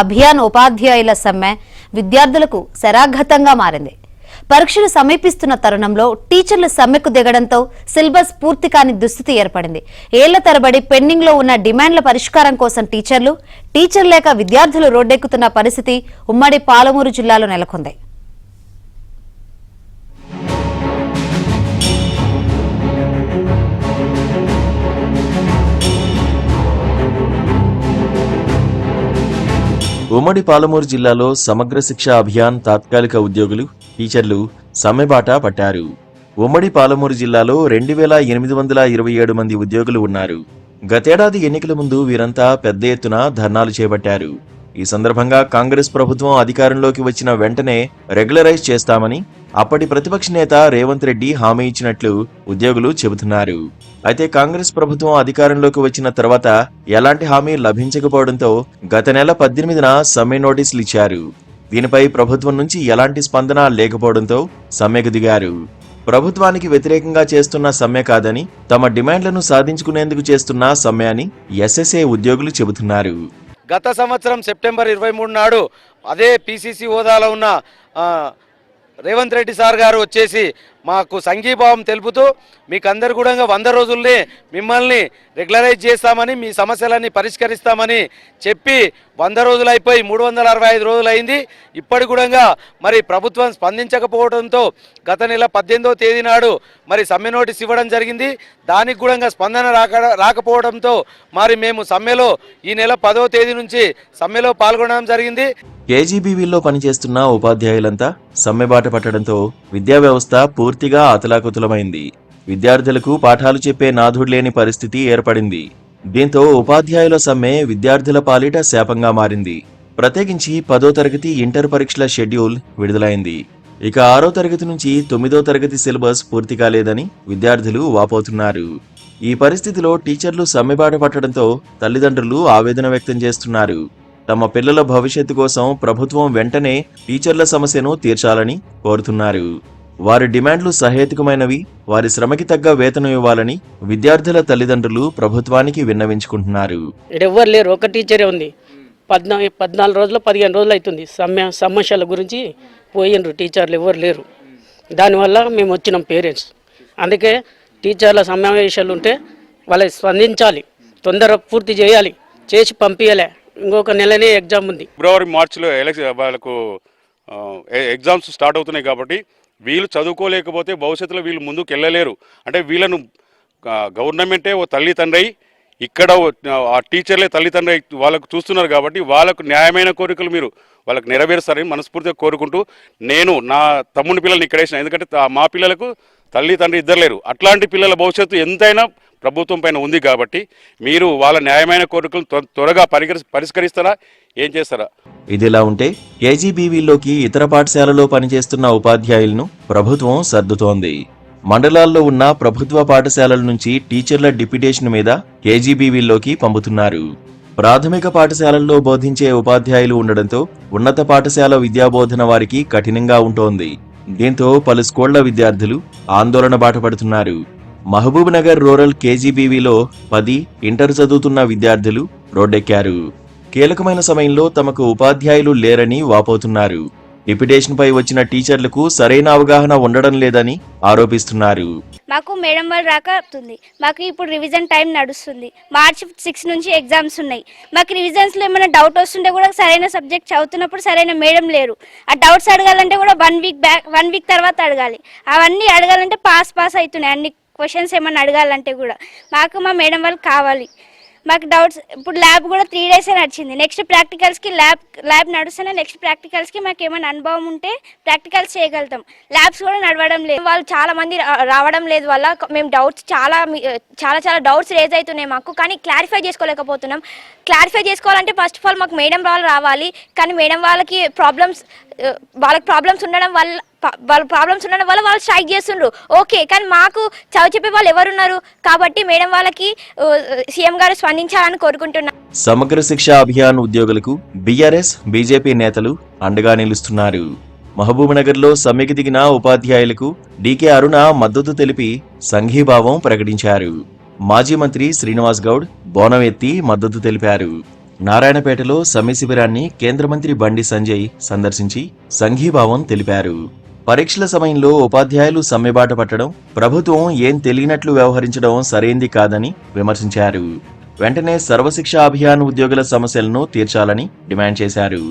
అభియాన్ ఉపాధ్యాయుల సమ్మె విద్యార్థులకు శరాఘాతంగా మారింది. పరీక్షలు సమీపిస్తున్న తరుణంలో టీచర్లు సమ్మెకు దిగడంతో సిలబస్ పూర్తి కాని దుస్థితి ఏర్పడింది. ఏళ్ల తరబడి పెండింగ్ లో ఉన్న డిమాండ్ల పరిష్కారం కోసం టీచర్ లేక విద్యార్థులు రోడ్డెక్కుతున్న పరిస్థితి ఉమ్మడి పాలమూరు జిల్లాలో నెలకొంది. ఉమ్మడి పాలమూరు జిల్లాలో సమగ్ర శిక్ష అభియాన్ తాత్కాలిక ఉద్యోగులు, టీచర్లు సమ్మెబాట పట్టారు. ఉమ్మడి పాలమూరు జిల్లాలో 2827 మంది ఉద్యోగులు ఉన్నారు. గతేడాది ఎన్నికల ముందు వీరంతా పెద్ద ఎత్తున ధర్నాలు చేపట్టారు. ఈ సందర్భంగా కాంగ్రెస్ ప్రభుత్వం అధికారంలోకి వచ్చిన వెంటనే రెగ్యులరైజ్ చేస్తామని అప్పటి ప్రతిపక్ష నేత రేవంత్ రెడ్డి హామీ ఇచ్చినట్లు ఉద్యోగులు చెబుతున్నారు. అయితే కాంగ్రెస్ ప్రభుత్వం అధికారంలోకి వచ్చిన తర్వాత ఎలాంటి హామీ లభించకపోవడంతో గత నెల 18న సమ్మె నోటీసులు ఇచ్చారు. దీనిపై ప్రభుత్వం నుంచి ఎలాంటి స్పందన లేకపోవడంతో సమ్మెకు దిగారు. ప్రభుత్వానికి వ్యతిరేకంగా చేస్తున్న సమ్మె కాదని, తమ డిమాండ్లను సాధించుకునేందుకు చేస్తున్న సమ్మె అని ఎస్ఎస్ఏ ఉద్యోగులు చెబుతున్నారు. గత సంవత్సరం సెప్టెంబర్ 23 నాడు అదే పిసిసి హోదాలో ఉన్న రేవంత్ రెడ్డి సార్ గారు వచ్చేసి మాకు సంఘీభావం తెలుపుతూ మీకు అందరు కూడా 100 రోజుల్ని మిమ్మల్ని రెగ్యులరైజ్ చేస్తామని, మీ సమస్యలన్నీ పరిష్కరిస్తామని చెప్పి 100 రోజులు అయిపోయి 365 రోజులు అయింది. ఇప్పటి కూడా మరి ప్రభుత్వం స్పందించకపోవడంతో గత నెల 18వ తేదీ నాడు మరి సమ్మె నోటీస్ ఇవ్వడం జరిగింది. దానికి కూడా స్పందన రాకపోవడంతో మరి మేము సమ్మెలో ఈ నెల 10వ తేదీ నుంచి సమ్మెలో పాల్గొనడం జరిగింది. కేజీబీవీలో పనిచేస్తున్న ఉపాధ్యాయులంతా సమ్మెబాట పట్టడంతో విద్యా వ్యవస్థ పూర్తిగా అతలాకుతలమైంది. విద్యార్థులకు పాఠాలు చెప్పే నాథుడు లేని పరిస్థితి ఏర్పడింది. దీంతో ఉపాధ్యాయుల సమ్మె విద్యార్థుల పాలిట శాపంగా మారింది. ప్రత్యేకించి 10వ తరగతి ఇంటర్ పరీక్షల షెడ్యూల్ విడుదలైంది. ఇక 6వ తరగతి నుంచి 9వ తరగతి సిలబస్ పూర్తి కాలేదని విద్యార్థులు వాపోతున్నారు. ఈ పరిస్థితిలో టీచర్లు సమ్మెబాట పట్టడంతో తల్లిదండ్రులు ఆవేదన వ్యక్తం చేస్తున్నారు. తమ పిల్లల భవిష్యత్తు కోసం ప్రభుత్వం వెంటనే టీచర్ల సమస్యను తీర్చాలని కోరుతున్నారు. వారి డిమాండ్లు సహేతుకమైనవి, వారి శ్రమకి తగ్గ వేతనం ఇవ్వాలని విద్యార్థుల తల్లిదండ్రులు ప్రభుత్వానికి విన్నవించుకుంటున్నారు. ఎవరు లేరు, ఒక టీచరే ఉంది. 14 రోజులు 15 రోజులు అవుతుంది సమస్యల గురించి పోయినరు, టీచర్లు ఎవరు లేరు. దానివల్ల మేము వచ్చినాం పేరెంట్స్. అందుకే టీచర్ల సమావేశాలు ఉంటే వాళ్ళకి స్పందించాలి, తొందర పూర్తి చేయాలి, చేసి పంపించాలి. ఇంకొక నెలనే ఎగ్జామ్ ఉంది. ఫిబ్రవరి మార్చిలో వాళ్ళకు ఎగ్జామ్స్ స్టార్ట్ అవుతున్నాయి కాబట్టి వీళ్ళు చదువుకోలేకపోతే భవిష్యత్తులో వీళ్ళు ముందుకు వెళ్ళలేరు. అంటే వీళ్ళను గవర్నమెంటే ఓ తల్లి తండ్రి, ఇక్కడ ఆ టీచర్లే తల్లి తండ్రి వాళ్ళకు చూస్తున్నారు కాబట్టి వాళ్ళకు న్యాయమైన కోరికలు మీరు వాళ్ళకు నెరవేరుస్తారని మనస్ఫూర్తిగా కోరుకుంటూ నేను నా తమ్ముని పిల్లల్ని ఇక్కడ వేసిన. ఎందుకంటే మా పిల్లలకు తల్లి తండ్రి ఇద్దరు లేరు. అట్లాంటి పిల్లల భవిష్యత్తు ఎంతైనా ప్రభుత్వం పైన ఉంది కాబట్టి మీరు వాళ్ళ న్యాయమైన కోరికలు త్వరగా పరిష్కరిస్తారా, ఏం చేస్తారా? ఇదిలా ఉంటే కేజీబీవీలోకి ఇతర పాఠశాలలో పనిచేస్తున్న ఉపాధ్యాయులను ప్రభుత్వం సర్దుతోంది. మండలాల్లో ఉన్న ప్రభుత్వ పాఠశాలల నుంచి టీచర్ల డిప్యుటేషన్ మీద కేజీబీవీలోకి పంపుతున్నారు. ప్రాథమిక పాఠశాలల్లో బోధించే ఉపాధ్యాయులు ఉండడంతో ఉన్నత పాఠశాల విద్యాబోధన వారికి కఠినంగా ఉంటోంది. దీంతో పలు స్కూళ్ల విద్యార్థులు ఆందోళన బాటపడుతున్నారు. మహబూబ్ నగర్ రూరల్ కేజీబీవీలో 10 ఇంటర్ చదువుతున్న విద్యార్థులు రోడ్డెక్కారు. కీలకమైన సమయంలో తమకు ఉపాధ్యాయులు లేరని వాపోతున్నారు. డిప్యుటేషన్ పై వచ్చిన టీచర్లకు సరైన అవగాహన ఉండడం లేదని ఆరోపిస్తున్నారు. మాకు మేడం వాళ్ళు రాకపోతుంది. మాకు ఇప్పుడు రివిజన్ టైం నడుస్తుంది. మార్చి 6 నుంచి ఎగ్జామ్స్ ఉన్నాయి. మాకు రివిజన్స్లో ఏమైనా డౌట్ వస్తుంటే కూడా సరైన సబ్జెక్ట్ చదువుతున్నప్పుడు సరైన మేడం లేరు. ఆ డౌట్స్ అడగాలంటే కూడా 1 వీక్ తర్వాత అడగాలి. అవన్నీ అడగాలంటే పాస్ అవుతున్నాయి. అన్ని క్వశ్చన్స్ ఏమైనా అడగాలంటే కూడా మాకు మా మేడం వాళ్ళు కావాలి. మాకు డౌట్స్ ఇప్పుడు ల్యాబ్ కూడా 3 డేసే నడిచింది. నెక్స్ట్ ప్రాక్టికల్స్కి ల్యాబ్ నడుస్తూనే నెక్స్ట్ ప్రాక్టికల్స్కి మాకు ఏమైనా అనుభవం ఉంటే ప్రాక్టికల్స్ చేయగలుగుతాం. ల్యాబ్స్ కూడా నడవడం లేదు. వాళ్ళు చాలా మంది రావడం లేదు వల్ల మేము డౌట్స్ చాలా డౌట్స్ రేజ్ అవుతున్నాయి మాకు. కానీ క్లారిఫై చేసుకోలేకపోతున్నాం. క్లారిఫై చేసుకోవాలంటే ఫస్ట్ ఆఫ్ ఆల్ మాకు మేడం వాళ్ళు రావాలి. కానీ మేడం వాళ్ళకి ప్రాబ్లమ్స్ ఉండడం వల్ల వాళ్ళు స్ట్రైక్ చేస్తుండ్రు. ఓకే, కానీ మాకు చదువు చెప్పే వాళ్ళు ఎవరున్నారు? కాబట్టి మేడం వాళ్ళకి సీఎం గారు స్పందించాలని కోరుకుంటున్నాం. సమగ్ర శిక్ష అభియాన్ ఉద్యోగులకు బీఆర్ఎస్, బీజేపీ నేతలు అండగా నిలుస్తున్నారు. మహబూబ్ నగర్ లో సమ్మెకి దిగిన ఉపాధ్యాయులకు డీకే అరుణ మద్దతు తెలిపి సంఘీభావం ప్రకటించారు. మాజీ మంత్రి శ్రీనివాస్ గౌడ్ బోనం ఎత్తి మద్దతు తెలిపారు. నారాయణపేటలో సమ్మె శిబిరాన్ని కేంద్ర మంత్రి బండి సంజయ్ సందర్శించి సంఘీభావం తెలిపారు. పరీక్షల సమయంలో ఉపాధ్యాయులు సమ్మెబాట పట్టడం, ప్రభుత్వం ఏం తెలియనట్లు వ్యవహరించడం సరైంది కాదని విమర్శించారు. వెంటనే సర్వశిక్ష అభియాన్ ఉద్యోగుల సమస్యలను తీర్చాలని డిమాండ్ చేశారు.